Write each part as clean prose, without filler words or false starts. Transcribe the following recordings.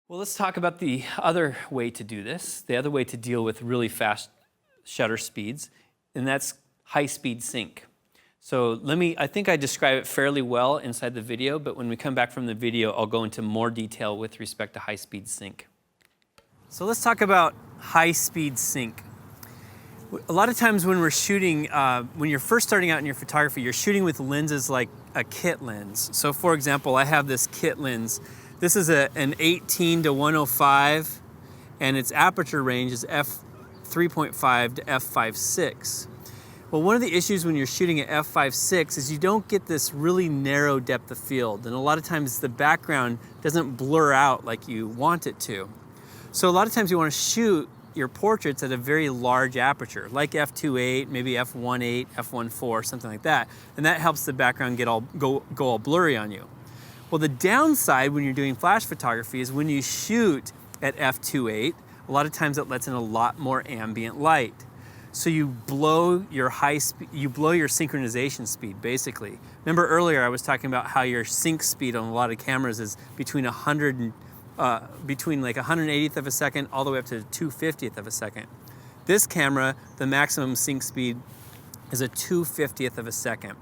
Well, let's talk about the other way to do this, the other way to deal with really fast shutter speeds, and that's high-speed sync. So I think I describe it fairly well inside the video, but when we come back from the video, I'll go into more detail with respect to high-speed sync. So let's talk about high-speed sync. A lot of times when we're shooting, when you're first starting out in your photography, you're shooting with lenses like a kit lens. So for example, I have this kit lens. This is an 18 to 105, and its aperture range is f3.5 to f5.6. Well, one of the issues when you're shooting at f5.6 is you don't get this really narrow depth of field, and a lot of times the background doesn't blur out like you want it to. So a lot of times you want to shoot your portraits at a very large aperture, like f2.8, maybe f1.8, f1.4, something like that, and that helps the background go all blurry on you. Well, the downside when you're doing flash photography is when you shoot at f2.8, a lot of times it lets in a lot more ambient light. So you blow your synchronization speed, basically. Remember earlier I was talking about how your sync speed on a lot of cameras is between like 180th of a second all the way up to 250th of a second. This camera, the maximum sync speed is a 250th of a second.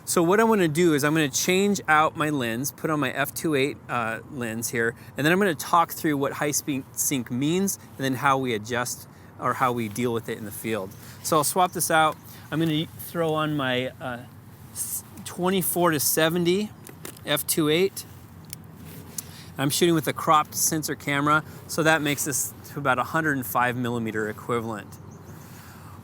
So what I'm going to do is I'm going to change out my lens, put on my f2.8 lens here, and then I'm going to talk through what high-speed sync means and then how we adjust or how we deal with it in the field. So I'll swap this out. I'm going to throw on my 24 to 70 f2.8. I'm shooting with a cropped sensor camera, so that makes this to about 105 millimeter equivalent.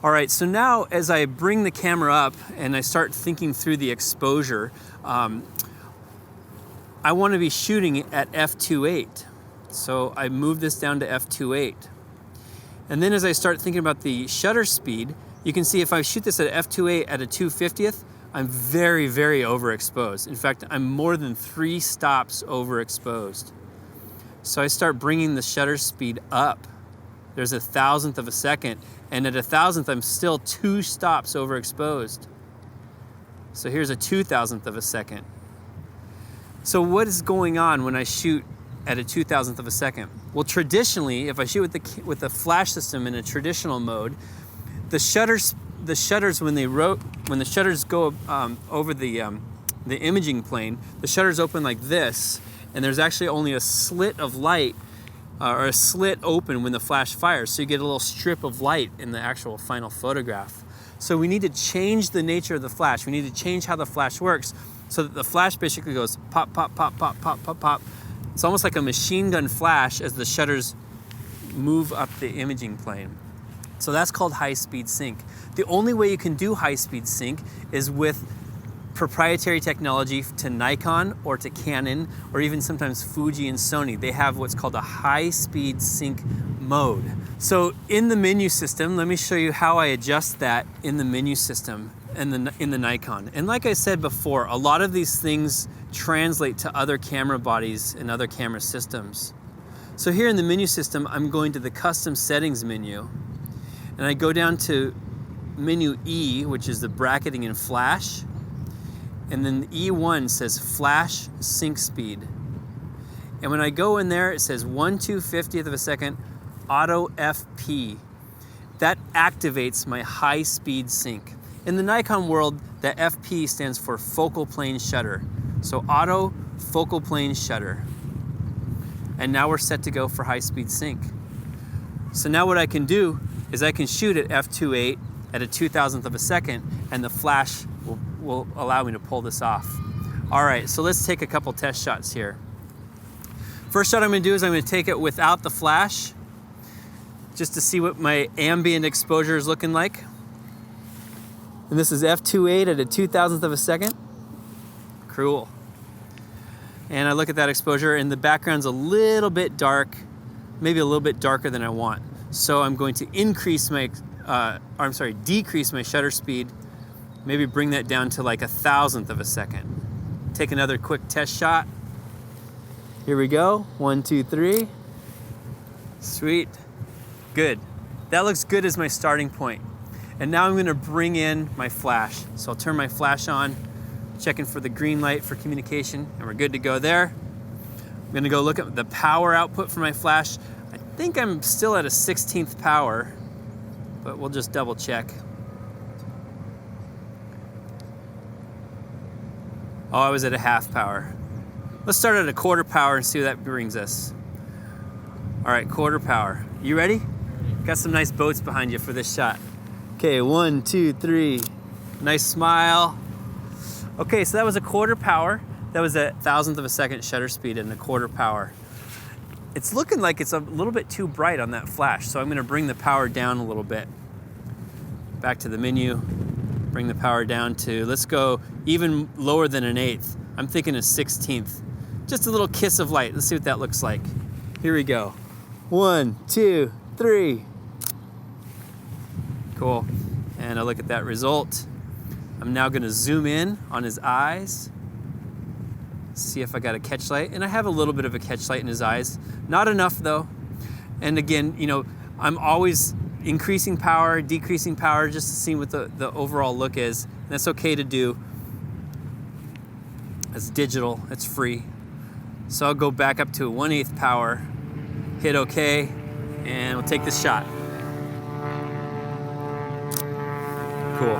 All right, so now as I bring the camera up and I start thinking through the exposure, I want to be shooting at f2.8. So I move this down to f2.8. And then as I start thinking about the shutter speed, you can see if I shoot this at f2.8 at a 250th, I'm very, very overexposed. In fact, I'm more than 3 stops overexposed. So I start bringing the shutter speed up. There's 1,000th of a second, and at 1,000th, I'm still 2 stops overexposed. So here's a 2,000th of a second. So what is going on when I shoot at a 2,000th of a second? Well, traditionally, if I shoot with the flash system in a traditional mode, the shutters when the shutters go over the imaging plane, the shutters open like this, and there's actually only a slit of light or a slit open when the flash fires, so you get a little strip of light in the actual final photograph. So we need to change the nature of the flash. We need to change how the flash works so that the flash basically goes pop, pop, pop, pop, pop, pop, pop. It's almost like a machine gun flash as the shutters move up the imaging plane. So that's called high-speed sync. The only way you can do high-speed sync is with proprietary technology to Nikon or to Canon or even sometimes Fuji and Sony. They have what's called a high-speed sync mode. So in the menu system, let me show you how I adjust that in the menu system and in the Nikon. And like I said before, a lot of these things translate to other camera bodies and other camera systems. So here in the menu system, I'm going to the custom settings menu, and I go down to menu E, which is the bracketing and flash, and then E1 says flash sync speed. And when I go in there, it says 1/250th of a second auto FP. That activates my high speed sync. In the Nikon world, the FP stands for focal plane shutter. So auto focal plane shutter. And now we're set to go for high speed sync. So now what I can do is I can shoot at f2.8 at a 2,000th of a second, and the flash will allow me to pull this off. All right, so let's take a couple test shots here. First shot I'm gonna do is I'm gonna take it without the flash, just to see what my ambient exposure is looking like. And this is f2.8 at a 2,000th of a second. Cool. And I look at that exposure, and the background's a little bit dark, maybe a little bit darker than I want. So I'm going to decrease my shutter speed, maybe bring that down to like 1,000th of a second. Take another quick test shot. Here we go, 1, 2, 3. Sweet, good. That looks good as my starting point. And now I'm gonna bring in my flash. So I'll turn my flash on, checking for the green light for communication, and we're good to go there. I'm gonna go look at the power output for my flash. I think I'm still at a 16th power, but we'll just double check. Oh, I was at a half power. Let's start at a quarter power and see what that brings us. All right, quarter power. You ready? Got some nice boats behind you for this shot. Okay, 1, 2, 3. Nice smile. Okay, so that was a quarter power. That was a 1,000th of a second shutter speed and a quarter power. It's looking like it's a little bit too bright on that flash, so I'm gonna bring the power down a little bit. Back to the menu, bring the power down to, let's go even lower than an 1/8. I'm thinking a 16th. Just a little kiss of light. Let's see what that looks like. Here we go. 1, 2, 3. Cool. And I look at that result. I'm now gonna zoom in on his eyes, see if I got a catch light. And I have a little bit of a catch light in his eyes. Not enough though. And again, you know, I'm always increasing power, decreasing power, just to see what the overall look is. And that's okay to do. It's digital, it's free. So I'll go back up to a 1/8 power, hit okay, and we'll take the shot. Cool.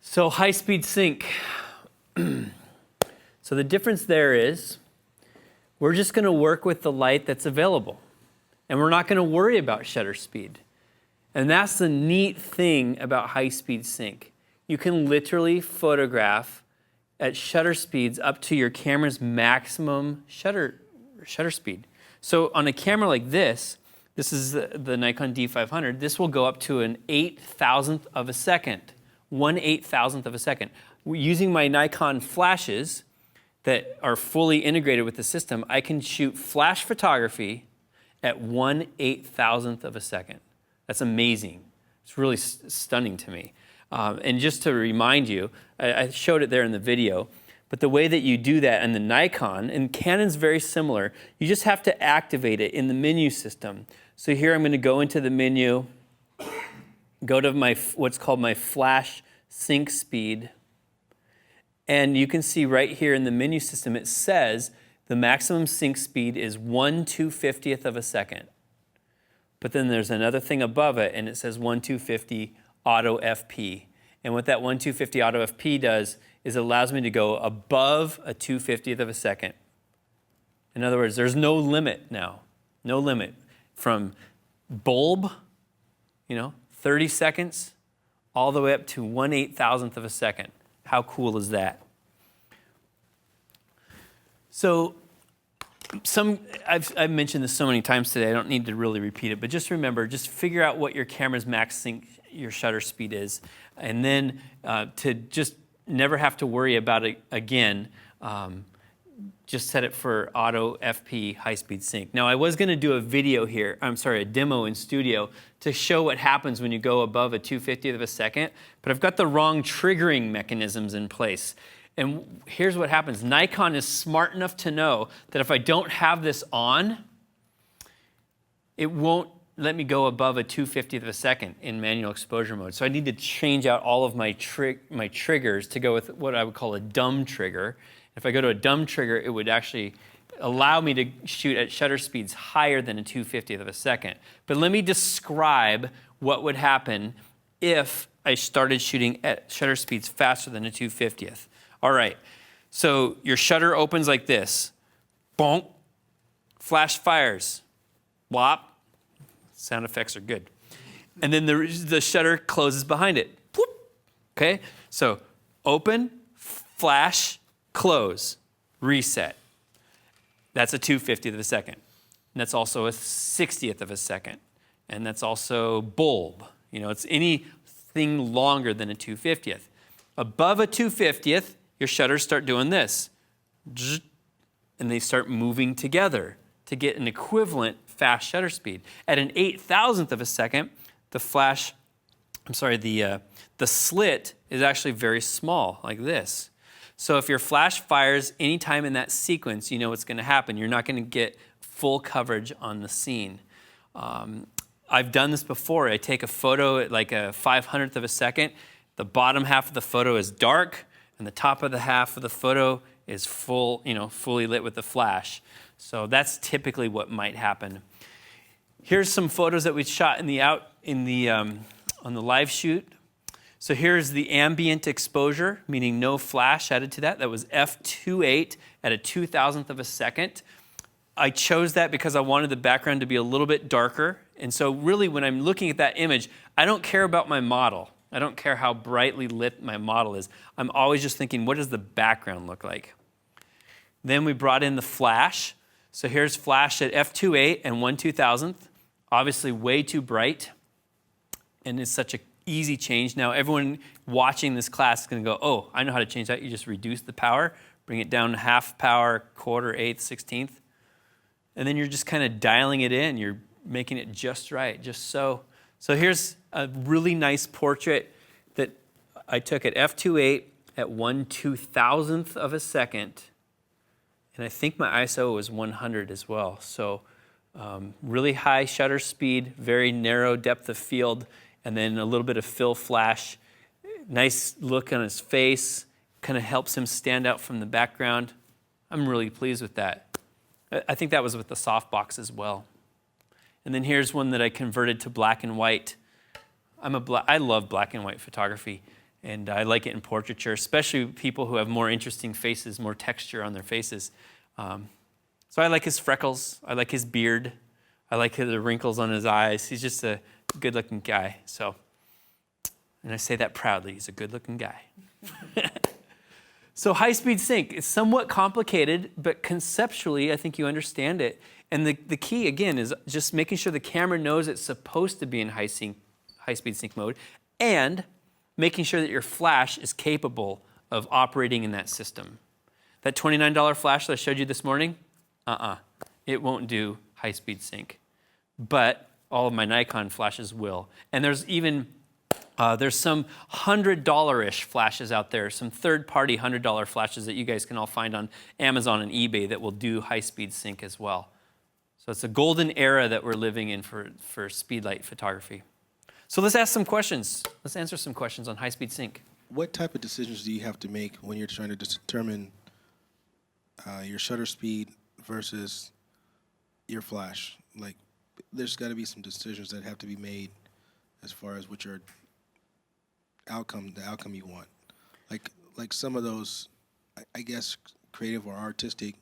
So high-speed sync. So the difference there is we're just going to work with the light that's available, and we're not going to worry about shutter speed. And that's the neat thing about high-speed sync. You can literally photograph at shutter speeds up to your camera's maximum shutter speed. So on a camera like this is the Nikon D500, this will go up to an 8,000th of a second, 1/8,000th of a second. Using my Nikon flashes that are fully integrated with the system, I can shoot flash photography at 1/8,000th of a second. That's amazing. It's really stunning to me. And just to remind you, I showed it there in the video, but the way that you do that in the Nikon, and Canon's very similar, you just have to activate it in the menu system. So here I'm going to go into the menu, go to my what's called my flash sync speed, and you can see right here in the menu system it says the maximum sync speed is 1/250th of a second. But then there's another thing above it, and it says 1/250 auto FP. And what that 1/250 auto FP does is it allows me to go above a 2/50th of a second. In other words, there's no limit now, no limit. From bulb, 30 seconds, all the way up to 1/8,000th of a second. How cool is that? So I've mentioned this so many times today, I don't need to really repeat it, but just remember, just figure out what your camera's max sync, your shutter speed is, and then to just never have to worry about it again, just set it for auto FP high-speed sync. Now I was gonna do a demo in studio to show what happens when you go above a 2/50th of a second, but I've got the wrong triggering mechanisms in place. And here's what happens. Nikon is smart enough to know that if I don't have this on, it won't let me go above a 2/50th of a second in manual exposure mode. So I need to change out all of my triggers to go with what I would call a dumb trigger. If I go to a dumb trigger, it would actually allow me to shoot at shutter speeds higher than a 2/50th of a second. But let me describe what would happen if I started shooting at shutter speeds faster than a 2/50th. All right, so your shutter opens like this. Bonk, flash fires, whop. Sound effects are good. And then the shutter closes behind it. Whoop. Okay, so open, flash, close, reset. That's a 2/50th of a second. And that's also a 60th of a second. And that's also bulb. It's anything longer than a 2/50th. Above a 2/50th, your shutters start doing this. And they start moving together to get an equivalent fast shutter speed. At an 8,000th of a second, the slit is actually very small, like this. So if your flash fires anytime in that sequence, you know what's going to happen. You're not going to get full coverage on the scene. I've done this before. I take a photo at like a 500th of a second. The bottom half of the photo is dark, and the top of the half of the photo is fully lit with the flash. So that's typically what might happen. Here's some photos that we shot on the live shoot. So here's the ambient exposure, meaning no flash added to that. That was f2.8 at a 2,000th of a second. I chose that because I wanted the background to be a little bit darker. And so really when I'm looking at that image, I don't care about my model. I don't care how brightly lit my model is. I'm always just thinking, what does the background look like? Then we brought in the flash. So here's flash at f2.8 and 1/2000th. Obviously way too bright. And it's such an easy change. Now everyone watching this class is going to go, oh, I know how to change that. You just reduce the power, bring it down to half power, quarter, eighth, 16th. And then you're just kind of dialing it in. You're making it just right, just so. So here's a really nice portrait that I took at f2.8 at 1/2000th of a second. And I think my ISO was 100 as well. So really high shutter speed, very narrow depth of field, and then a little bit of fill flash. Nice look on his face, kind of helps him stand out from the background. I'm really pleased with that. I think that was with the softbox as well. And then here's one that I converted to black and white. I love black and white photography, and I like it in portraiture, especially people who have more interesting faces, more texture on their faces. So I like his freckles. I like his beard. I like the wrinkles on his eyes. He's just a good-looking guy. So, and I say that proudly. He's a good-looking guy. So high-speed sync is somewhat complicated, but conceptually, I think you understand it. And the key, again, is just making sure the camera knows it's supposed to be in high-speed sync mode, and making sure that your flash is capable of operating in that system. That $29 flash that I showed you this morning, it won't do high-speed sync. But all of my Nikon flashes will. And there's even there's some $100-ish flashes out there, some third-party $100 flashes that you guys can all find on Amazon and eBay that will do high-speed sync as well. So it's a golden era that we're living in for speedlight photography. So let's ask some questions. Let's answer some questions on high-speed sync. What type of decisions do you have to make when you're trying to determine your shutter speed versus your flash? Like, there's got to be some decisions that have to be made as far as what your the outcome you want. Like some of those, I guess, creative or artistic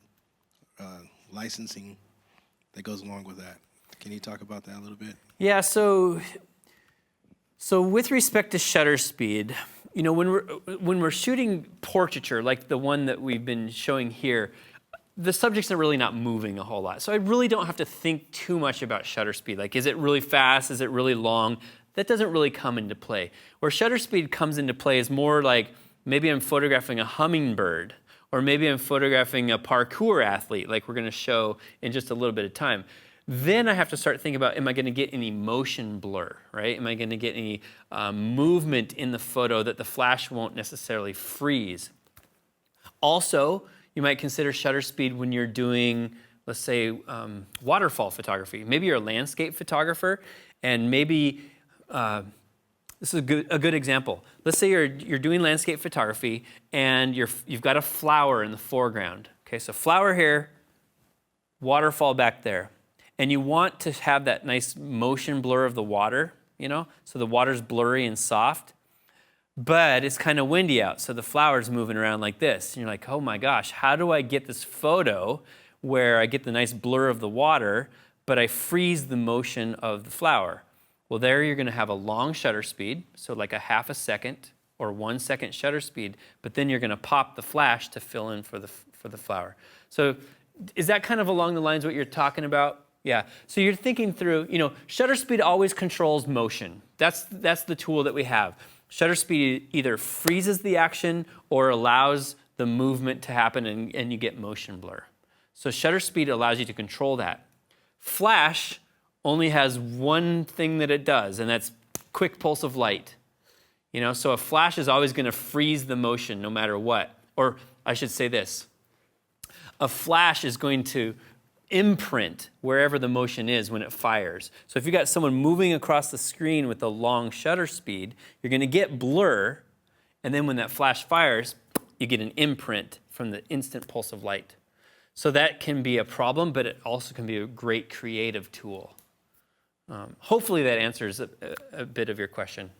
licensing that goes along with that. Can you talk about that a little bit? Yeah, so with respect to shutter speed, you know, when we're shooting portraiture, like the one that we've been showing here, the subjects are really not moving a whole lot. So I really don't have to think too much about shutter speed. Like, is it really fast? Is it really long? That doesn't really come into play. Where shutter speed comes into play is more like maybe I'm photographing a hummingbird, or maybe I'm photographing a parkour athlete, like we're going to show in just a little bit of time. Then I have to start thinking about, am I going to get any motion blur, right? Am I going to get any movement in the photo that the flash won't necessarily freeze? Also, you might consider shutter speed when you're doing, let's say, waterfall photography. Maybe you're a landscape photographer, and maybe this is a good example. Let's say you're doing landscape photography, and you've got a flower in the foreground. Okay, so flower here, waterfall back there. And you want to have that nice motion blur of the water, you know, so the water's blurry and soft. But it's kind of windy out, so the flower's moving around like this. And you're like, oh my gosh, how do I get this photo where I get the nice blur of the water, but I freeze the motion of the flower? Well, there you're going to have a long shutter speed, so like a half a second or 1 second shutter speed, but then you're going to pop the flash to fill in for the flower. So is that kind of along the lines of what you're talking about? Yeah, so you're thinking through, you know, shutter speed always controls motion. That's the tool that we have. Shutter speed either freezes the action or allows the movement to happen and you get motion blur. So shutter speed allows you to control that. Flash only has one thing that it does, and that's quick pulse of light. You know, so a flash is always going to freeze the motion no matter what. Or I should say this, a flash is going to imprint wherever the motion is when it fires. So if you got someone moving across the screen with a long shutter speed, you're going to get blur, and then when that flash fires, you get an imprint from the instant pulse of light. So that can be a problem, but it also can be a great creative tool. Hopefully that answers a bit of your question.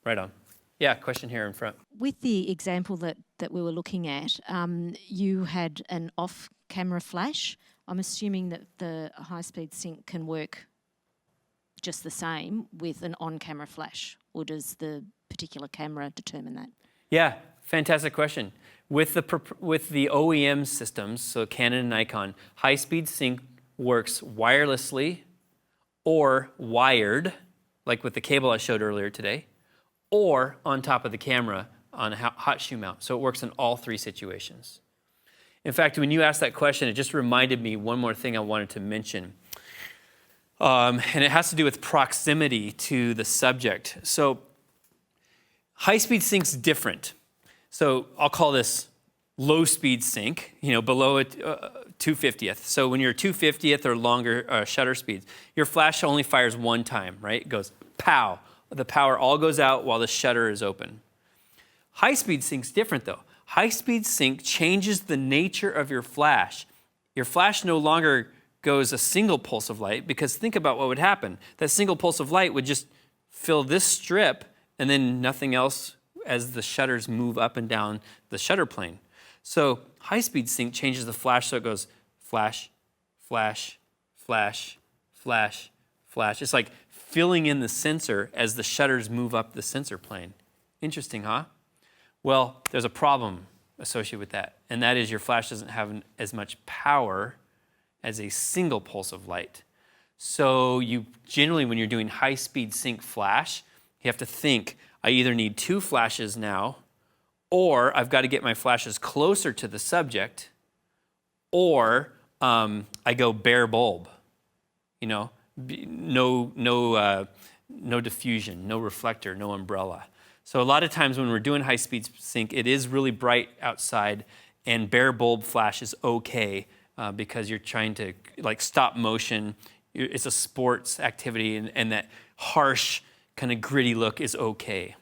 Right on. Yeah, question here in front. With the example that we were looking at, you had an off-camera flash. I'm assuming that the high-speed sync can work just the same with an on-camera flash, or does the particular camera determine that? Yeah, fantastic question. With the OEM systems, so Canon and Nikon, high-speed sync works wirelessly or wired, like with the cable I showed earlier today, or on top of the camera on a hot shoe mount. So it works in all three situations. In fact, when you asked that question, it just reminded me one more thing I wanted to mention. And it has to do with proximity to the subject. So high-speed sync's different. So I'll call this low-speed sync, below a 2/50th. So when you're 2/50th or longer shutter speeds, your flash only fires one time, right? It goes pow. The power all goes out while the shutter is open. High-speed sync's different though. High-speed sync changes the nature of your flash. Your flash no longer goes a single pulse of light, because think about what would happen. That single pulse of light would just fill this strip and then nothing else as the shutters move up and down the shutter plane. So high-speed sync changes the flash so it goes flash, flash, flash, flash, flash. It's like filling in the sensor as the shutters move up the sensor plane. Interesting, huh? Well, there's a problem associated with that, and that is your flash doesn't have as much power as a single pulse of light. So you generally, when you're doing high-speed sync flash, you have to think, I either need two flashes now, or I've got to get my flashes closer to the subject, or I go bare bulb, no diffusion, no reflector, no umbrella. So a lot of times when we're doing high-speed sync, it is really bright outside, and bare bulb flash is okay because you're trying to stop motion. It's a sports activity, and that harsh kind of gritty look is okay.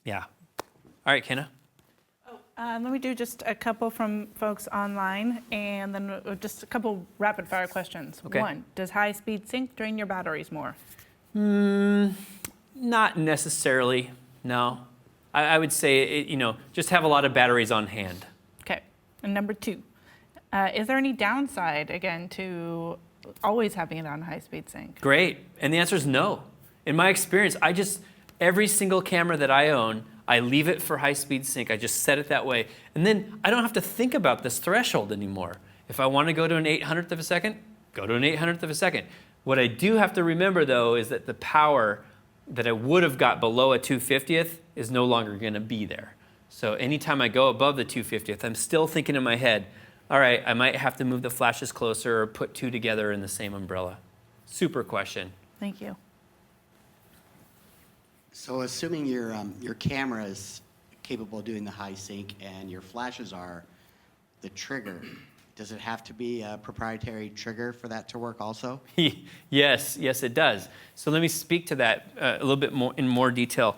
Yeah. All right, Kenna. Let me do just a couple from folks online, and then just a couple rapid-fire questions. Okay. One, does high-speed sync drain your batteries more? Not necessarily, no. I would say, just have a lot of batteries on hand. Okay. And number two, is there any downside, again, to always having it on high-speed sync? Great. And the answer is no. In my experience, every single camera that I own, I leave it for high-speed sync. I just set it that way. And then I don't have to think about this threshold anymore. If I want to go to an 800th of a second, go to an 800th of a second. What I do have to remember, though, is that the power that I would have got below a 2/50th is no longer going to be there. So anytime I go above the 2/50th, I'm still thinking in my head, all right, I might have to move the flashes closer or put two together in the same umbrella. Super question. Thank you. So assuming your camera is capable of doing the high sync and your flashes are the trigger, does it have to be a proprietary trigger for that to work also? Yes, it does. So let me speak to that a little bit more in more detail.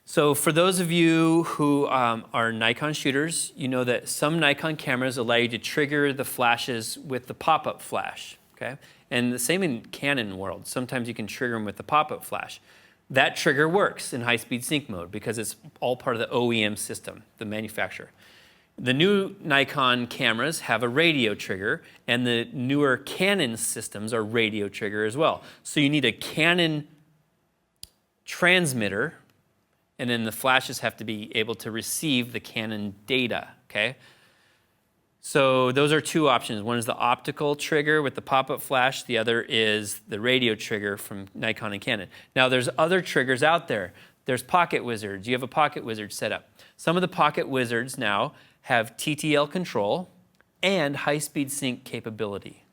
So for those of you who are Nikon shooters, you know that some Nikon cameras allow you to trigger the flashes with the pop-up flash, okay? And the same in Canon world. Sometimes you can trigger them with the pop-up flash. That trigger works in high-speed sync mode because it's all part of the OEM system, the manufacturer. The new Nikon cameras have a radio trigger, and the newer Canon systems are radio trigger as well. So you need a Canon transmitter, and then the flashes have to be able to receive the Canon data, okay? So those are two options. One is the optical trigger with the pop-up flash. The other is the radio trigger from Nikon and Canon. Now there's other triggers out there. There's Pocket Wizards. You have a Pocket Wizard set up. Some of the Pocket Wizards now have TTL control and high-speed sync capability.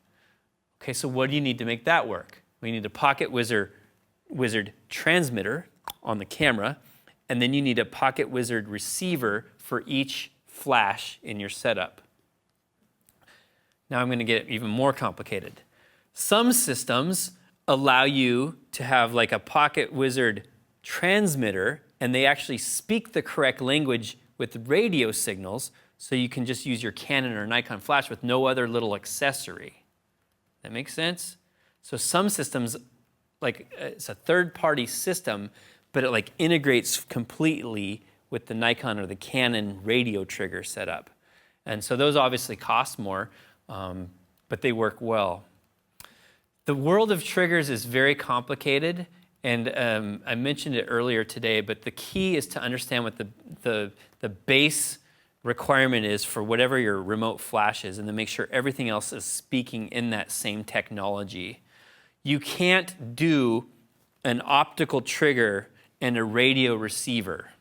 Okay, so what do you need to make that work? We need a Pocket Wizard transmitter on the camera, and then you need a Pocket Wizard receiver for each flash in your setup. Now I'm going to get even more complicated. Some systems allow you to have like a Pocket Wizard transmitter and they actually speak the correct language with radio signals, so you can just use your Canon or Nikon flash with no other little accessory. That makes sense? So some systems, like it's a third-party system, but it like integrates completely with the Nikon or the Canon radio trigger setup. And so those obviously cost more, but they work well. The world of triggers is very complicated, and I mentioned it earlier today, but the key is to understand what the base requirement is for whatever your remote flash is, and to make sure everything else is speaking in that same technology. You can't do an optical trigger and a radio receiver.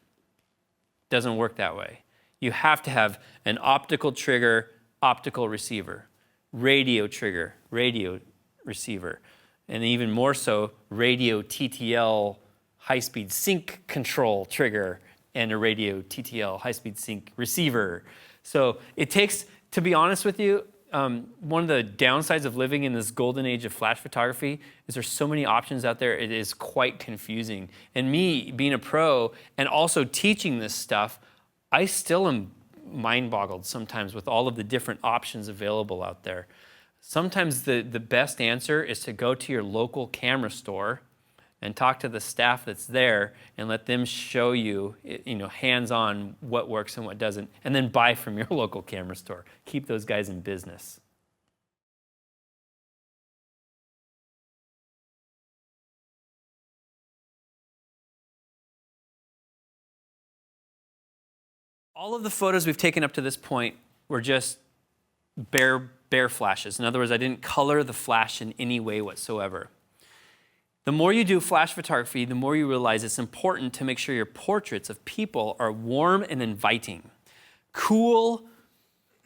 Doesn't work that way. You have to have an optical trigger, optical receiver, radio trigger, radio receiver, and even more so, radio TTL high-speed sync control trigger and a radio TTL high-speed sync receiver. So it takes, to be honest with you, one of the downsides of living in this golden age of flash photography is there's so many options out there, it is quite confusing. And me, being a pro and also teaching this stuff, I still am mind-boggled sometimes with all of the different options available out there. Sometimes the best answer is to go to your local camera store and talk to the staff that's there and let them show you, hands-on what works and what doesn't, and then buy from your local camera store. Keep those guys in business. All of the photos we've taken up to this point were just bare flashes. In other words, I didn't color the flash in any way whatsoever. The more you do flash photography, the more you realize it's important to make sure your portraits of people are warm and inviting. Cool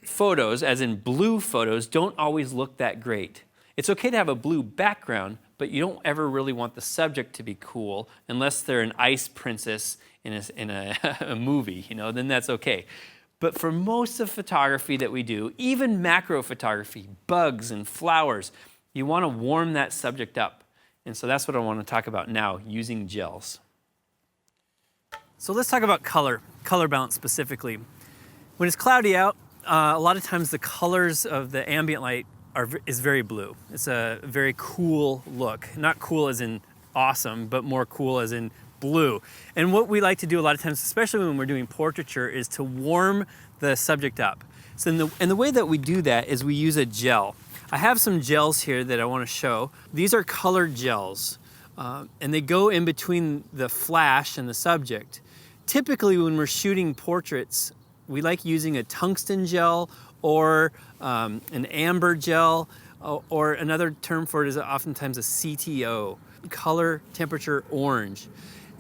photos, as in blue photos, don't always look that great. It's okay to have a blue background, but you don't ever really want the subject to be cool unless they're an ice princess in a movie, then that's okay. But for most of photography that we do, even macro photography, bugs and flowers, you want to warm that subject up. And so that's what I want to talk about now, using gels. So let's talk about color balance specifically. When it's cloudy out, a lot of times the colors of the ambient light is very blue. It's a very cool look. Not cool as in awesome, but more cool as in blue. And what we like to do a lot of times, especially when we're doing portraiture, is to warm the subject up. So the way that we do that is we use a gel. I have some gels here that I want to show. These are colored gels, and they go in between the flash and the subject. Typically when we're shooting portraits, we like using a tungsten gel or an amber gel, or another term for it is oftentimes a CTO, color temperature orange.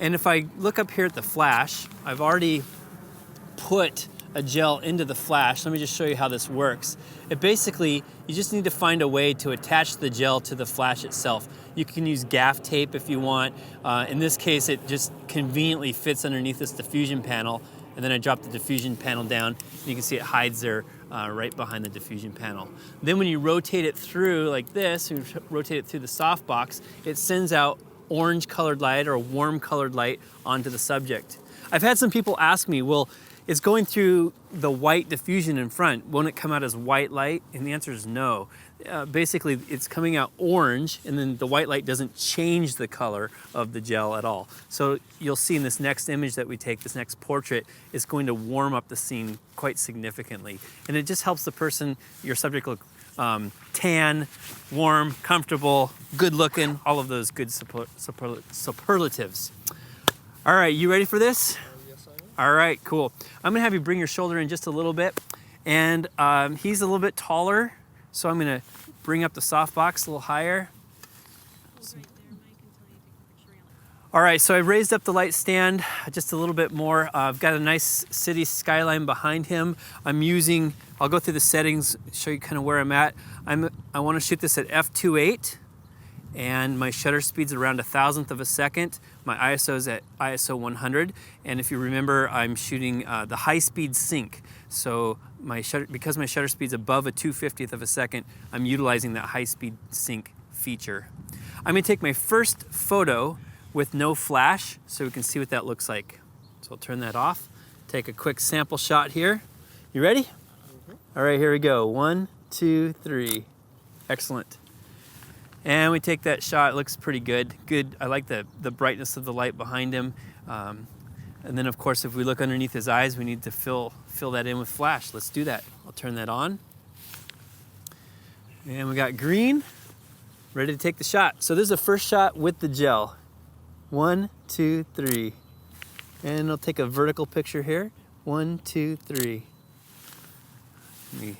And if I look up here at the flash, I've already put a gel into the flash. Let me just show you how this works. It basically, you just need to find a way to attach the gel to the flash itself. You can use gaff tape if you want. In this case, it just conveniently fits underneath this diffusion panel, and then I drop the diffusion panel down, and you can see it hides there right behind the diffusion panel. Then when you rotate it through like this, you rotate it through the softbox, it sends out orange colored light or warm colored light onto the subject. I've had some people ask me, well, it's going through the white diffusion in front, won't it come out as white light? And the answer is no. Basically, it's coming out orange, and then the white light doesn't change the color of the gel at all. So you'll see in this next image that we take, this next portrait, is going to warm up the scene quite significantly. And it just helps the person, your subject, look tan, warm, comfortable, good looking, all of those good superlatives. All right, you ready for this? Yes, I am. All right, cool. I'm gonna have you bring your shoulder in just a little bit. And he's a little bit taller, so I'm gonna bring up the softbox a little higher. All right, so I raised up the light stand just a little bit more. I've got a nice city skyline behind him. I'll go through the settings, show you kind of where I'm at. I want to shoot this at f2.8, and my shutter speed's around 1,000th of a second. My ISO is at ISO 100, and if you remember, I'm shooting the high-speed sync. So because my shutter speed's above a 2/50th of a second, I'm utilizing that high-speed sync feature. I'm gonna take my first photo with no flash so we can see what that looks like. So I'll turn that off. Take a quick sample shot here. You ready? All right, here we go. 1, 2, 3. Excellent. And we take that shot. It looks pretty good. Good. I like the brightness of the light behind him. And then, of course, if we look underneath his eyes, we need to fill that in with flash. Let's do that. I'll turn that on. And we got green, ready to take the shot. So this is the first shot with the gel. 1, 2, 3. And I'll take a vertical picture here. 1, 2, 3. Let me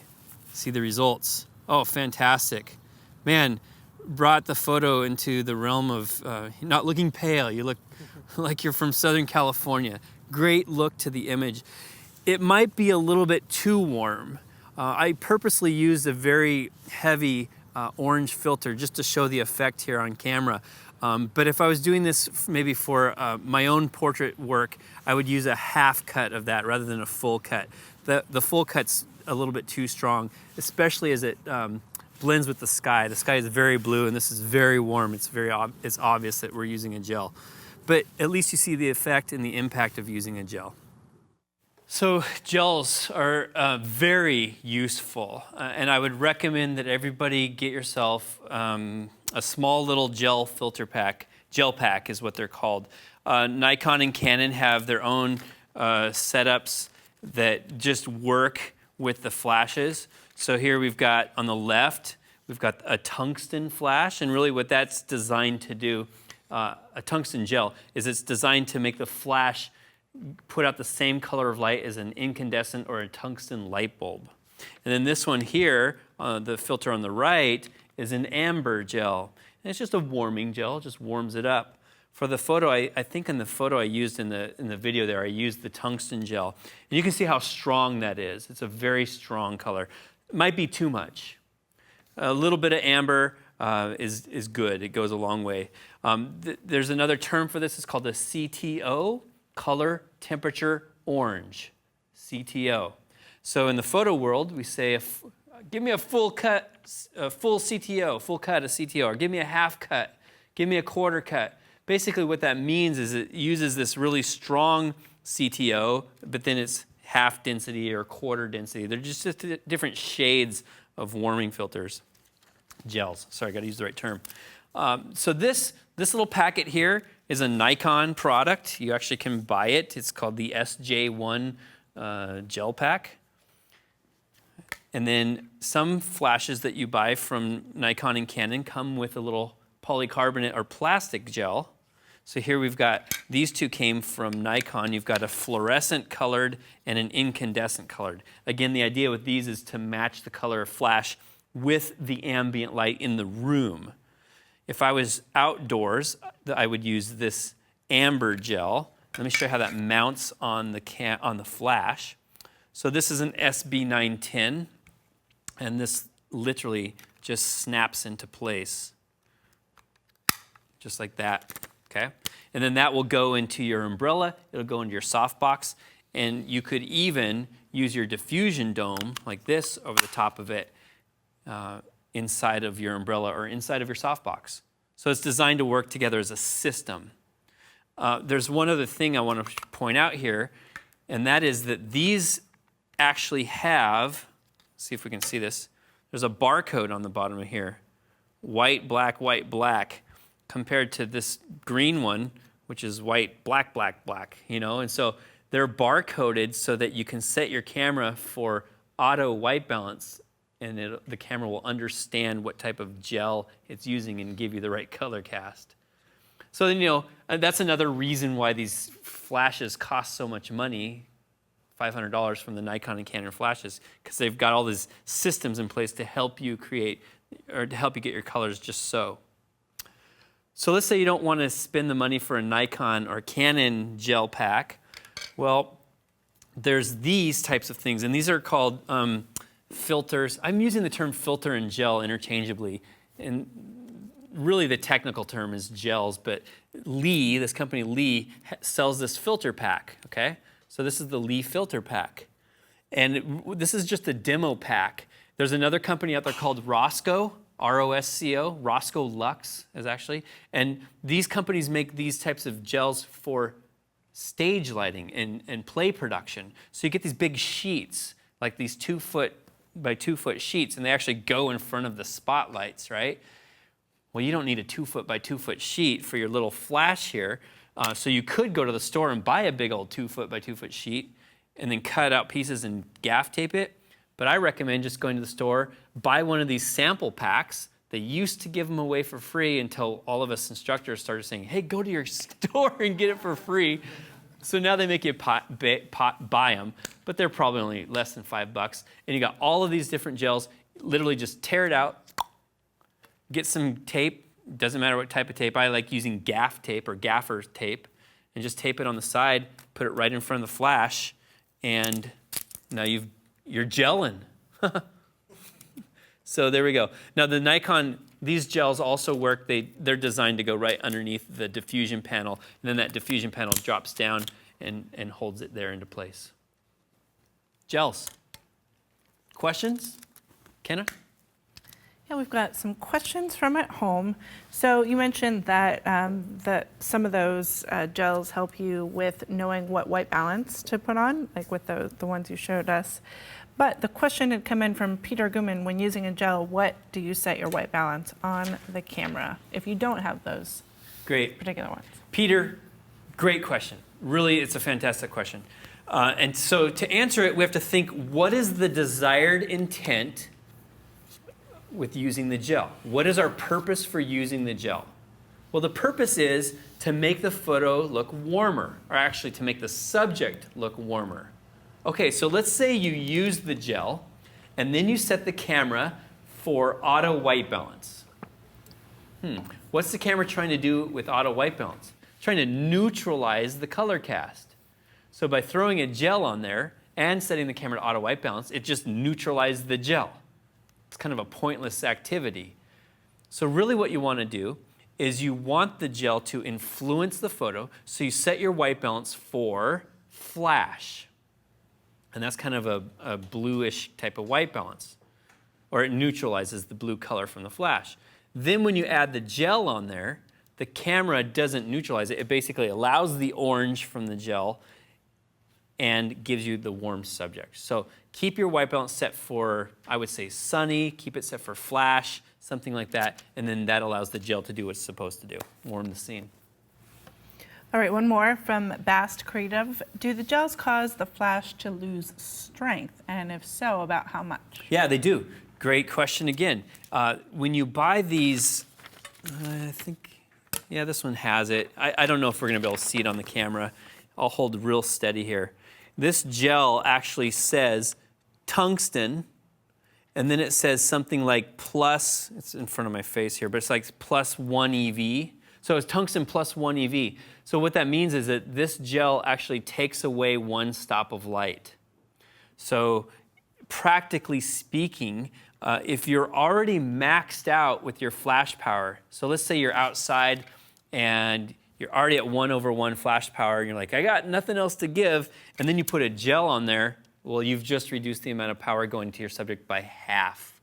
see the results. Oh, fantastic. Man, brought the photo into the realm of not looking pale. You look like you're from Southern California. Great look to the image. It might be a little bit too warm. I purposely used a very heavy orange filter just to show the effect here on camera. But if I was doing this maybe for my own portrait work, I would use a half cut of that rather than a full cut. The full cut's a little bit too strong, especially as it blends with the sky. The sky is very blue and this is very warm. It's obvious that we're using a gel. But at least you see the effect and the impact of using a gel. So gels are very useful, and I would recommend that everybody get yourself a small little gel filter pack. Gel pack is what they're called. Nikon and Canon have their own setups that just work with the flashes. So here we've got on the left, we've got a tungsten flash, and really what that's designed to do, a tungsten gel, is it's designed to make the flash put out the same color of light as an incandescent or a tungsten light bulb. And then this one here, the filter on the right, is an amber gel. And it's just a warming gel, it just warms it up. For the photo, I think in the photo I used in the video there, I used the tungsten gel. And you can see how strong that is. It's a very strong color. It might be too much. A little bit of amber is good. It goes a long way. There's another term for this. It's called the CTO, color temperature orange, CTO. So in the photo world, we say, give me a full cut, a full CTO, full cut of CTO, or give me a half cut, give me a quarter cut. Basically what that means is it uses this really strong CTO, but then it's half density or quarter density. They're just different shades of warming filters. Gels, sorry, I gotta use the right term. So this little packet here is a Nikon product. You actually can buy it. It's called the SJ1 gel pack. And then some flashes that you buy from Nikon and Canon come with a little polycarbonate or plastic gel. So here we've got, these two came from Nikon. You've got a fluorescent colored and an incandescent colored. Again, the idea with these is to match the color of flash with the ambient light in the room. If I was outdoors, I would use this amber gel. Let me show you how that mounts on the flash. So this is an SB910, and this literally just snaps into place, just like that, okay? And then that will go into your umbrella, it'll go into your softbox, and you could even use your diffusion dome, like this, over the top of it, inside of your umbrella or inside of your softbox. So it's designed to work together as a system. There's one other thing I want to point out here, and that is that these actually have, see if we can see this, there's a barcode on the bottom of here, white, black, compared to this green one, which is white, black, you know? And so they're barcoded so that you can set your camera for auto white balance, and the camera will understand what type of gel it's using and give you the right color cast. So then, you know, that's another reason why these flashes cost so much money, $500 from the Nikon and Canon flashes, because they've got all these systems in place to help you create, or to help you get your colors just so. So let's say you don't want to spend the money for a Nikon or Canon gel pack. Well, there's these types of things, and these are called filters. I'm using the term filter and gel interchangeably, and really the technical term is gels, but Lee, this company Lee, sells this filter pack, okay? So this is the Lee filter pack. And this is just a demo pack. There's another company out there called Rosco, R-O-S-C-O, Rosco Lux is actually, and these companies make these types of gels for stage lighting and play production. So you get these big sheets, like these 2 foot by 2 foot sheets, and they actually go in front of the spotlights, right? Well, you don't need a 2 foot by 2 foot sheet for your little flash here. So you could go to the store and buy a big old 2 foot by 2 foot sheet and then cut out pieces and gaff tape it. But I recommend just going to the store, buy one of these sample packs. They used to give them away for free until all of us instructors started saying, hey, go to your store and get it for free. So now they make you buy them, but they're probably only less than $5. And you got all of these different gels. Literally just tear it out, get some tape. Doesn't matter what type of tape. I like using gaff tape or gaffer tape, and just tape it on the side, put it right in front of the flash, and now you're gelling. So there we go. Now the Nikon, these gels also work. They're designed to go right underneath the diffusion panel, and then that diffusion panel drops down and holds it there into place. Gels. Questions? Kenna? Yeah, we've got some questions from at home. So you mentioned that that some of those gels help you with knowing what white balance to put on, like with the ones you showed us. But the question had come in from Peter Guman: when using a gel, what do you set your white balance on the camera if you don't have those Great. particular ones? Peter, great question. Really, it's a fantastic question. And so to answer it, we have to think, what is the desired intent with using the gel? What is our purpose for using the gel? Well, the purpose is to make the photo look warmer, or actually to make the subject look warmer. Okay, so let's say you use the gel, and then you set the camera for auto white balance. What's the camera trying to do with auto white balance? It's trying to neutralize the color cast. So by throwing a gel on there and setting the camera to auto white balance, it just neutralizes the gel. It's kind of a pointless activity. So really what you want to do is you want the gel to influence the photo, so you set your white balance for flash. And that's kind of a bluish type of white balance, or it neutralizes the blue color from the flash. Then when you add the gel on there, the camera doesn't neutralize it. It basically allows the orange from the gel and gives you the warm subject. So keep your white balance set for, I would say, sunny, keep it set for flash, something like that, and then that allows the gel to do what it's supposed to do, warm the scene. All right, one more from Bast Creative. Do the gels cause the flash to lose strength? And if so, about how much? Yeah, they do. Great question again. When you buy these, I think, yeah, this one has it. I don't know if we're going to be able to see it on the camera. I'll hold real steady here. This gel actually says tungsten, and then it says something like plus, it's in front of my face here, but it's like plus 1 EV. So it's tungsten plus 1 EV. So what that means is that this gel actually takes away 1 stop of light. So practically speaking, if you're already maxed out with your flash power, so let's say you're outside and you're already at 1/1 flash power, and you're like, I got nothing else to give, and then you put a gel on there, well, you've just reduced the amount of power going to your subject by half.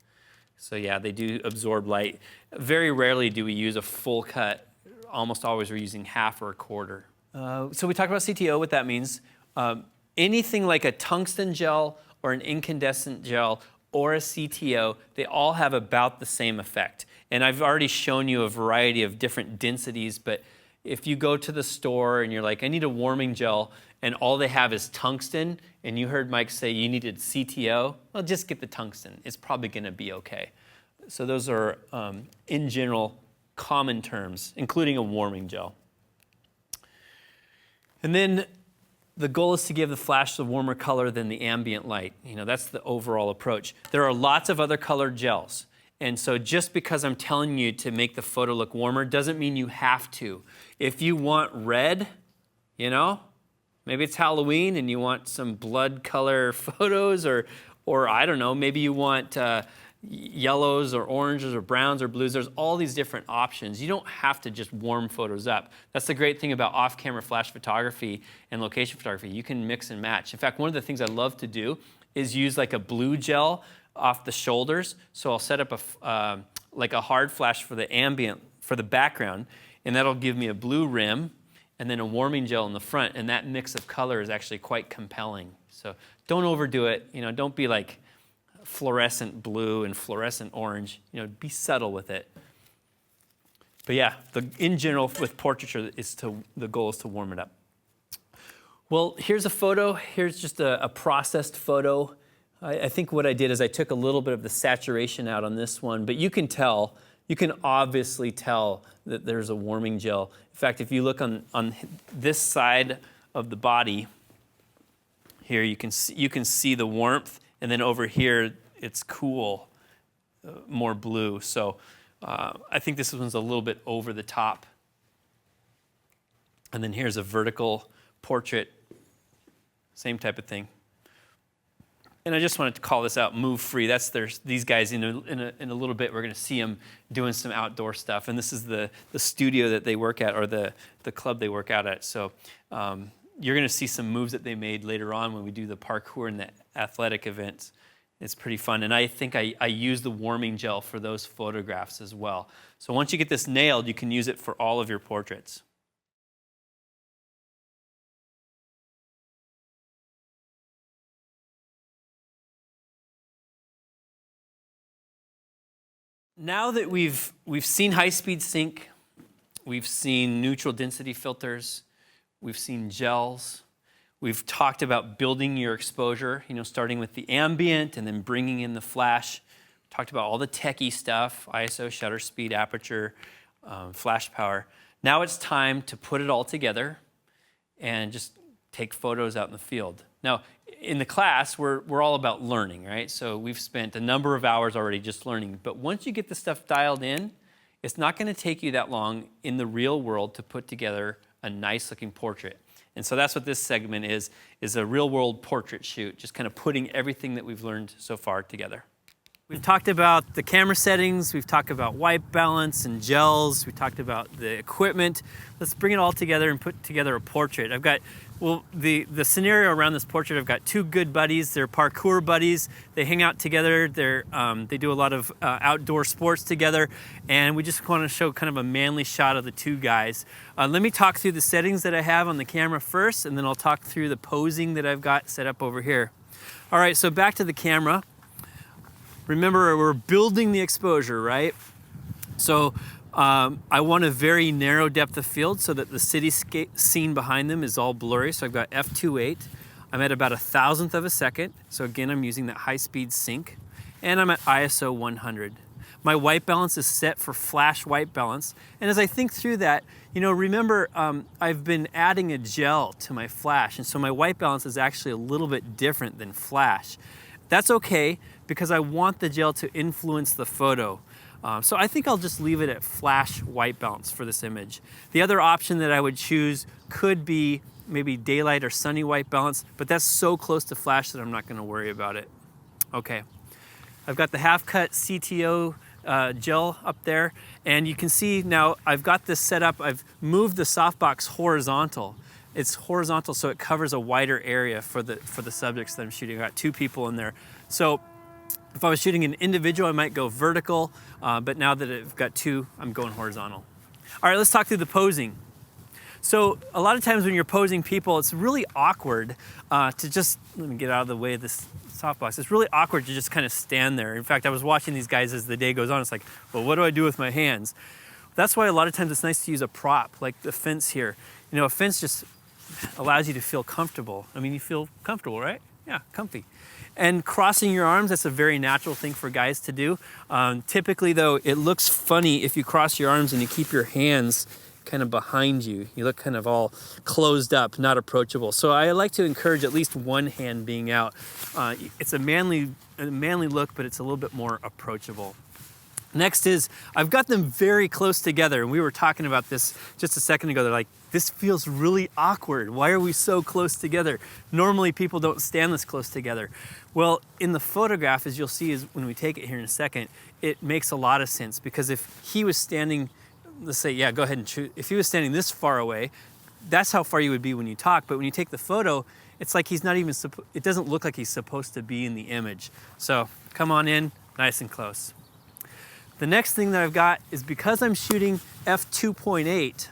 So yeah, they do absorb light. Very rarely do we use a full cut. Almost always we're using half or a quarter. So we talked about CTO, what that means. Anything like a tungsten gel or an incandescent gel or a CTO, they all have about the same effect. And I've already shown you a variety of different densities, but if you go to the store and you're like, I need a warming gel, and all they have is tungsten, and you heard Mike say you needed CTO, well, just get the tungsten. It's probably going to be okay. So those are, in general, common terms, including a warming gel. And then the goal is to give the flash the warmer color than the ambient light. You know, that's the overall approach. There are lots of other colored gels. And so just because I'm telling you to make the photo look warmer doesn't mean you have to. If you want red, you know, maybe it's Halloween and you want some blood color photos, or I don't know, maybe you want yellows or oranges or browns or blues. There's all these different options. You don't have to just warm photos up. That's the great thing about off-camera flash photography and location photography. You can mix and match. In fact, one of the things I love to do is use like a blue gel off the shoulders. So I'll set up like a hard flash for the ambient, for the background, and that'll give me a blue rim. and then a warming gel in the front, and that mix of color is actually quite compelling. So don't overdo it. You know, don't be like fluorescent blue and fluorescent orange. You know, be subtle with it. But yeah, in general with portraiture, the goal is to warm it up. Well, here's a photo. Here's just a processed photo. I think what I did is I took a little bit of the saturation out on this one, but you can obviously tell that there's a warming gel. In fact, if you look on this side of the body, here you can see the warmth, and then over here it's cool, more blue. So I think this one's a little bit over the top. And then here's a vertical portrait, same type of thing. And I just wanted to call this out, Move Free. These guys in a little bit. We're going to see them doing some outdoor stuff. And this is the studio that they work at, or the club they work out at. So you're going to see some moves that they made later on when we do the parkour and the athletic events. It's pretty fun. And I think I use the warming gel for those photographs as well. So once you get this nailed, you can use it for all of your portraits. Now that we've seen high-speed sync, we've seen neutral density filters, we've seen gels, we've talked about building your exposure, starting with the ambient and then bringing in the flash. We talked about all the techie stuff, ISO, shutter speed, aperture, flash power. Now it's time to put it all together and just take photos out in the field. Now, in the class, we're all about learning, right? So we've spent a number of hours already just learning. But once you get the stuff dialed in, it's not going to take you that long in the real world to put together a nice-looking portrait. And so that's what this segment is a real-world portrait shoot, just kind of putting everything that we've learned so far together. We've talked about the camera settings, we've talked about white balance and gels, we talked about the equipment. Let's bring it all together and put together a portrait. I've got, the scenario around this portrait, I've got two good buddies. They're parkour buddies. They hang out together. They do a lot of outdoor sports together. And we just want to show kind of a manly shot of the two guys. Let me talk through the settings that I have on the camera first, and then I'll talk through the posing that I've got set up over here. All right, so back to the camera. Remember, we're building the exposure, right? So I want a very narrow depth of field so that the city scene behind them is all blurry. So I've got f2.8. I'm at about 1,000th of a second. So again, I'm using that high-speed sync. And I'm at ISO 100. My white balance is set for flash white balance. And as I think through that, remember I've been adding a gel to my flash. And so my white balance is actually a little bit different than flash. That's okay, because I want the gel to influence the photo. So I think I'll just leave it at flash white balance for this image. The other option that I would choose could be maybe daylight or sunny white balance, but that's so close to flash that I'm not gonna worry about it. Okay, I've got the half-cut CTO gel up there, and you can see now I've got this set up. I've moved the softbox horizontal. It's horizontal so it covers a wider area for the subjects that I'm shooting. I've got two people in there. So if I was shooting an individual, I might go vertical, but now that I've got two, I'm going horizontal. All right, let's talk through the posing. So a lot of times when you're posing people, it's really awkward to just, let me get out of the way of this softbox. It's really awkward to just kind of stand there. In fact, I was watching these guys as the day goes on. It's like, well, what do I do with my hands? That's why a lot of times it's nice to use a prop, like the fence here. A fence just allows you to feel comfortable. I mean, you feel comfortable, right? Yeah, comfy. And crossing your arms, that's a very natural thing for guys to do. Typically though, it looks funny if you cross your arms and you keep your hands kind of behind you. You look kind of all closed up, not approachable. So I like to encourage at least one hand being out. It's a manly look, but it's a little bit more approachable. Next is, I've got them very close together, and we were talking about this just a second ago. They're like, this feels really awkward. Why are we so close together? Normally people don't stand this close together. Well, in the photograph, as you'll see is when we take it here in a second, it makes a lot of sense, because if he was standing, let's say, yeah, go ahead and shoot. If he was standing this far away, that's how far you would be when you talk. But when you take the photo, it's like he's not even, it doesn't look like he's supposed to be in the image. So come on in, nice and close. The next thing that I've got is, because I'm shooting f2.8,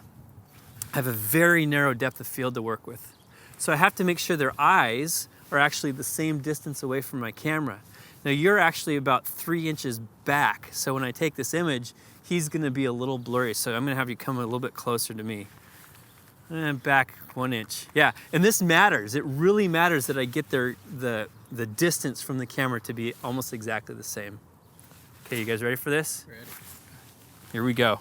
I have a very narrow depth of field to work with. So I have to make sure their eyes are actually the same distance away from my camera. Now you're actually about 3 inches back. So when I take this image, he's gonna be a little blurry. So I'm gonna have you come a little bit closer to me. And back 1 inch. Yeah, and this matters. It really matters that I get the distance from the camera to be almost exactly the same. Okay, you guys ready for this? Ready. Here we go.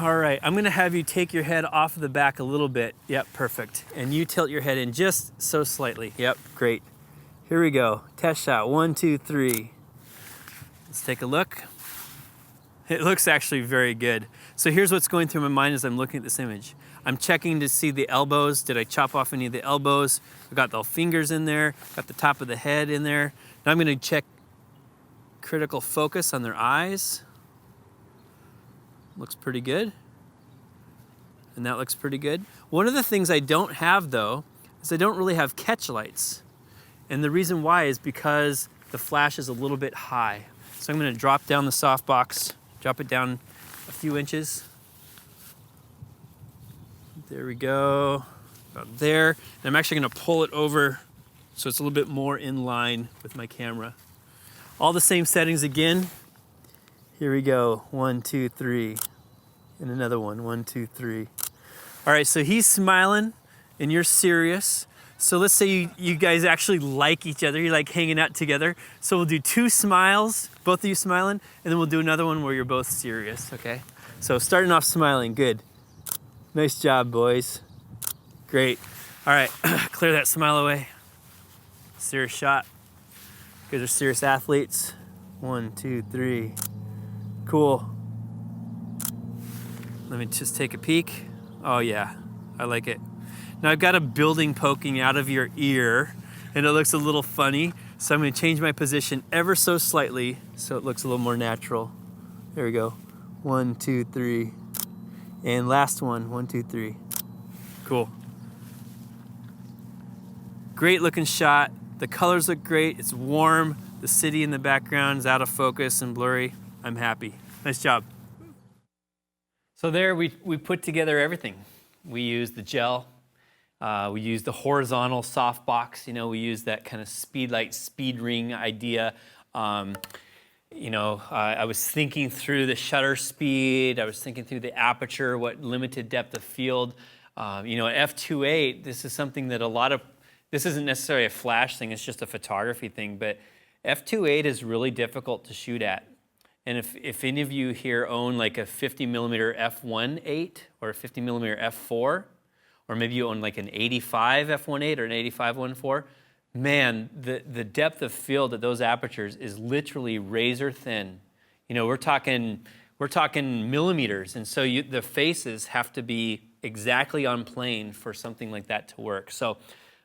All right, I'm gonna have you take your head off of the back a little bit. Yep, perfect. And you tilt your head in just so slightly. Yep, great. Here we go. Test shot, 1, 2, 3. Let's take a look. It looks actually very good. So here's what's going through my mind as I'm looking at this image. I'm checking to see the elbows. Did I chop off any of the elbows? I got the fingers in there, got the top of the head in there. Now I'm gonna check critical focus on their eyes. Looks pretty good. And that looks pretty good. One of the things I don't have though, is I don't really have catch lights. And the reason why is because the flash is a little bit high. So I'm gonna drop down the softbox, drop it down a few inches. There we go, about there. And I'm actually gonna pull it over so it's a little bit more in line with my camera. All the same settings again. Here we go, 1, 2, 3. And another one, 1, 2, 3. All right, so he's smiling and you're serious. So let's say you guys actually like each other, you're like hanging out together. So we'll do 2 smiles, both of you smiling, and then we'll do another one where you're both serious, okay? So starting off smiling, good. Nice job, boys. Great. All right, clear that smile away. Serious shot. You guys are serious athletes. 1, 2, 3. Cool. Let me just take a peek. Oh yeah, I like it. Now I've got a building poking out of your ear and it looks a little funny. So I'm gonna change my position ever so slightly so it looks a little more natural. There we go. 1, 2, 3. And last one, 1, 2, 3. Cool. Great looking shot. The colors look great, it's warm. The city in the background is out of focus and blurry. I'm happy. Nice job. So there we put together everything. We used the gel. We used the horizontal softbox. You know, we used that kind of speed light, speed ring idea. I was thinking through the shutter speed. I was thinking through the aperture, what limited depth of field. At f2.8, this is something that this isn't necessarily a flash thing, it's just a photography thing, but f2.8 is really difficult to shoot at. And if any of you here own like a 50 millimeter f1.8 or a 50 millimeter f4, or maybe you own like an 85 f1.8 or an 85 1.4, man, the depth of field at those apertures is literally razor thin. You know, we're talking millimeters, and so the faces have to be exactly on plane for something like that to work. So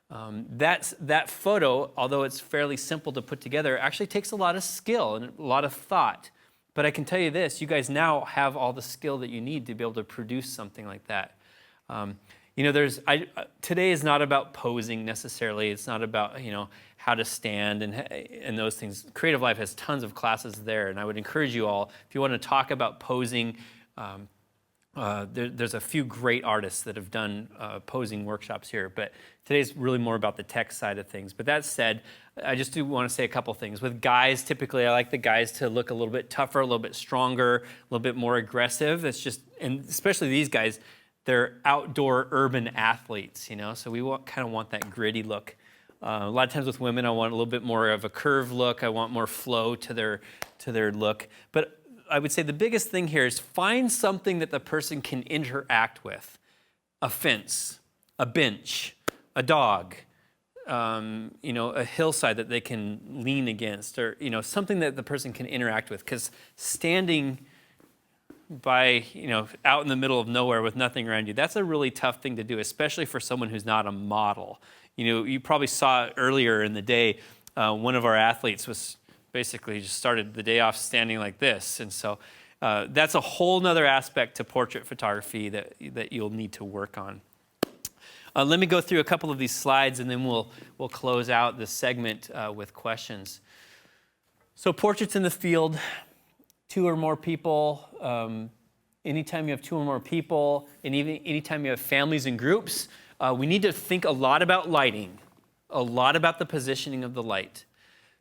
that photo, although it's fairly simple to put together, actually takes a lot of skill and a lot of thought. But I can tell you this, you guys now have all the skill that you need to be able to produce something like that. Today is not about posing necessarily. It's not about, how to stand and those things. Creative Life has tons of classes there, and I would encourage you all, if you want to talk about posing, there's a few great artists that have done posing workshops here, but today's really more about the tech side of things. But that said, I just do want to say a couple things. With guys, typically I like the guys to look a little bit tougher, a little bit stronger, a little bit more aggressive. And especially these guys, they're outdoor urban athletes, so we kind of want that gritty look. A lot of times with women, I want a little bit more of a curved look. I want more flow to their look. But I would say the biggest thing here is find something that the person can interact with. A fence, a bench, a dog, a hillside that they can lean against, or something that the person can interact with. Because standing by, out in the middle of nowhere with nothing around you, that's a really tough thing to do, especially for someone who's not a model. You probably saw earlier in the day, one of our athletes was basically just started the day off standing like this. And so that's a whole nother aspect to portrait photography that you'll need to work on. Let me go through a couple of these slides and then we'll close out this segment with questions. So portraits in the field, 2 or more people. anytime you have 2 or more people, and even anytime you have families and groups, we need to think a lot about lighting, a lot about the positioning of the light.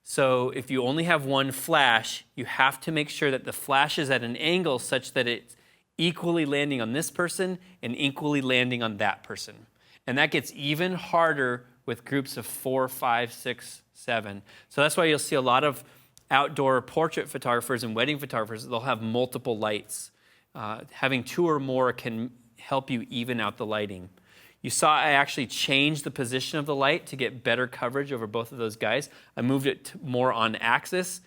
So if you only have one flash, you have to make sure that the flash is at an angle such that it's equally landing on this person and equally landing on that person. And that gets even harder with groups of 4, 5, 6, 7. So that's why you'll see a lot of outdoor portrait photographers and wedding photographers, they'll have multiple lights. Having 2 or more can help you even out the lighting. You saw I actually changed the position of the light to get better coverage over both of those guys. I moved it more on axis,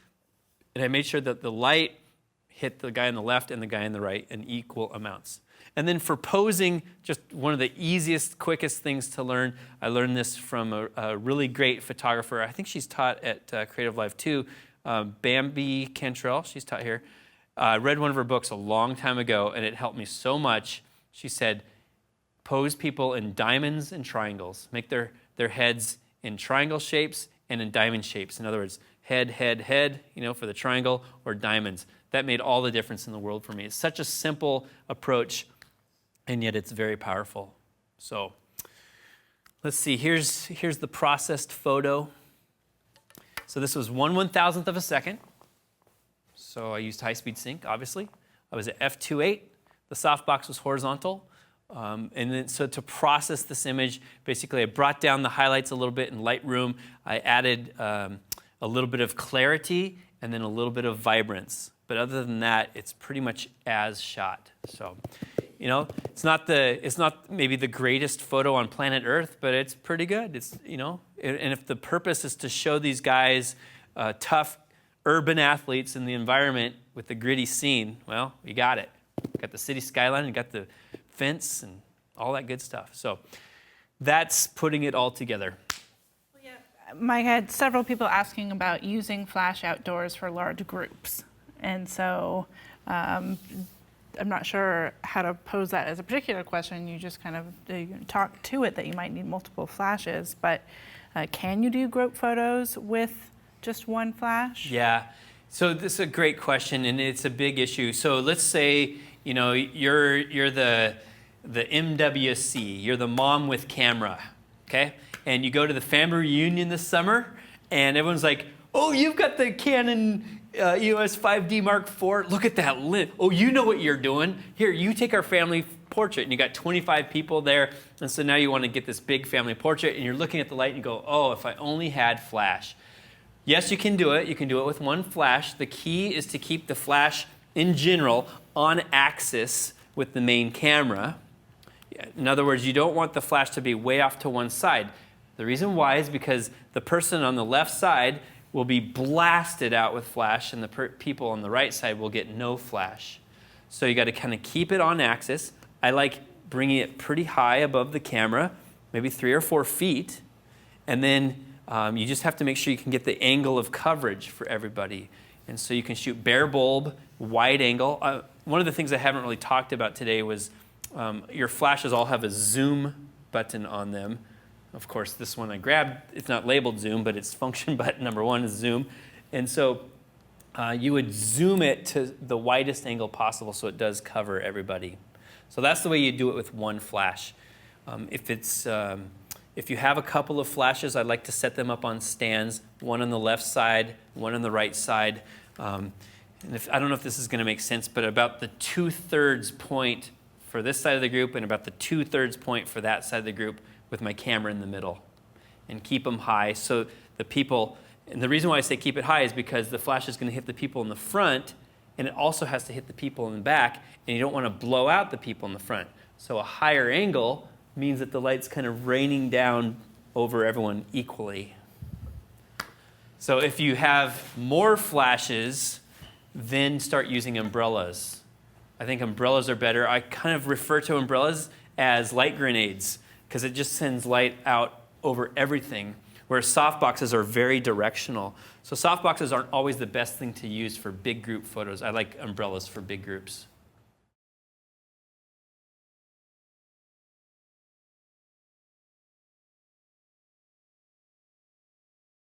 and I made sure that the light hit the guy on the left and the guy on the right in equal amounts. And then for posing, just one of the easiest, quickest things to learn. I learned this from a really great photographer. I think she's taught at Creative Live too, Bambi Cantrell. She's taught here. I read one of her books a long time ago, and it helped me so much. She said, pose people in diamonds and triangles. Make their heads in triangle shapes and in diamond shapes. In other words, head, head, head, for the triangle, or diamonds. That made all the difference in the world for me. It's such a simple approach, and yet it's very powerful. So let's see, here's the processed photo. So this was 1/1000th of a second. So I used high-speed sync, obviously. I was at f2.8. The softbox was horizontal. And then, so to process this image, basically I brought down the highlights a little bit in Lightroom. I added a little bit of clarity and then a little bit of vibrance. But other than that, it's pretty much as shot. So, it's not maybe the greatest photo on planet Earth, but it's pretty good. It's, and if the purpose is to show these guys tough urban athletes in the environment with the gritty scene, well, we got it. Got the city skyline, and got the fence and all that good stuff. So that's putting it all together. Mike, I had several people asking about using flash outdoors for large groups. And so I'm not sure how to pose that as a particular question. You just kind of talk to it that you might need multiple flashes. But can you do group photos with just one flash? Yeah. So this is a great question, and it's a big issue. So let's say, you're the MWC, you're the mom with camera, okay? And you go to the family reunion this summer, and everyone's like, oh, you've got the Canon EOS 5D Mark IV. Look at that lens. Oh, you know what you're doing. Here, you take our family portrait, and you got 25 people there, and so now you want to get this big family portrait, and you're looking at the light, and you go, oh, if I only had flash. Yes, you can do it. You can do it with one flash. The key is to keep the flash, in general, on axis with the main camera. In other words, you don't want the flash to be way off to one side. The reason why is because the person on the left side will be blasted out with flash, and the people on the right side will get no flash. So you got to kind of keep it on axis. I like bringing it pretty high above the camera, maybe 3 or 4 feet, and then you just have to make sure you can get the angle of coverage for everybody. And so you can shoot bare bulb, wide angle. One of the things I haven't really talked about today was your flashes all have a zoom button on them. Of course, this one I grabbed, it's not labeled zoom, but its function button number 1 is zoom. And so you would zoom it to the widest angle possible so it does cover everybody. So that's the way you do it with one flash. If you have a couple of flashes, I'd like to set them up on stands, one on the left side, one on the right side. And I don't know if this is going to make sense, but about the 2/3 point for this side of the group and about the 2/3 point for that side of the group with my camera in the middle. And keep them high so the people, and the reason why I say keep it high is because the flash is going to hit the people in the front, and it also has to hit the people in the back, and you don't want to blow out the people in the front. So a higher angle means that the light's kind of raining down over everyone equally. So if you have more flashes, then start using umbrellas. I think umbrellas are better. I kind of refer to umbrellas as light grenades because it just sends light out over everything, whereas softboxes are very directional. So softboxes aren't always the best thing to use for big group photos. I like umbrellas for big groups.